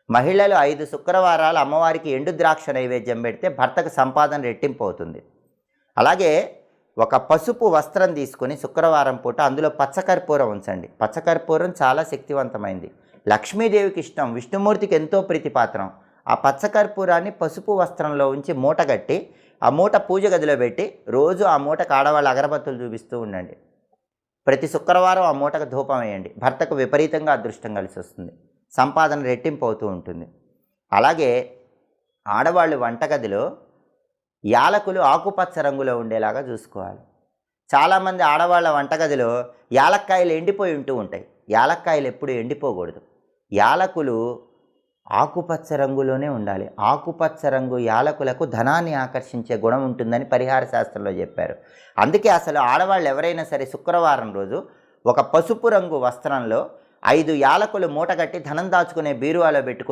మహిళలు 5 శుక్రవారాలు అమ్మవారికి ఎండు ద్రాక్ష నైవేద్యం పెడితే భర్తకు సంపాదన రెట్టింపు అవుతుంది. అలాగే ఒక పసుపు వస్త్రం తీసుకొని శుక్రవారం పూట అందులో పచ్చకర్పూరం ఉంచండి. పచ్చకర్పూరం చాలా శక్తివంతమైంది, లక్ష్మీదేవికి ఇష్టం, విష్ణుమూర్తికి ఎంతో ప్రీతిపాత్రం. ఆ పచ్చకర్పూరాన్ని పసుపు వస్త్రంలో ఉంచి మూటగట్టి ఆ మూట పూజ గదిలో పెట్టి రోజు ఆ మూటకు ఆడవాళ్ళ అగరబత్తులు చూపిస్తూ ఉండండి. ప్రతి శుక్రవారం ఆ మూటకు ధూపం వేయండి. భర్తకు విపరీతంగా అదృష్టం కలిసి వస్తుంది, సంపాదన రెట్టింపు అవుతూ ఉంటుంది. అలాగే ఆడవాళ్ళు వంటగదిలో యాలకులు ఆకుపచ్చ రంగులో ఉండేలాగా చూసుకోవాలి. చాలామంది ఆడవాళ్ళ వంటగదిలో యాలక్కాయలు ఎండిపోయి ఉంటూ ఉంటాయి. యాలక్కాయలు ఎప్పుడు ఎండిపోకూడదు. యాలకులు ఆకుపచ్చ రంగులోనే ఉండాలి. ఆకుపచ్చ రంగు యాలకులకు ధనాన్ని ఆకర్షించే గుణం ఉంటుందని పరిహార శాస్త్రంలో చెప్పారు. అందుకే అసలు ఆడవాళ్ళు ఎవరైనా సరే శుక్రవారం రోజు ఒక పసుపు రంగు వస్త్రంలో 5 యాలకులు మూటగట్టి ధనం దాచుకునే బీరువాలో పెట్టుకుని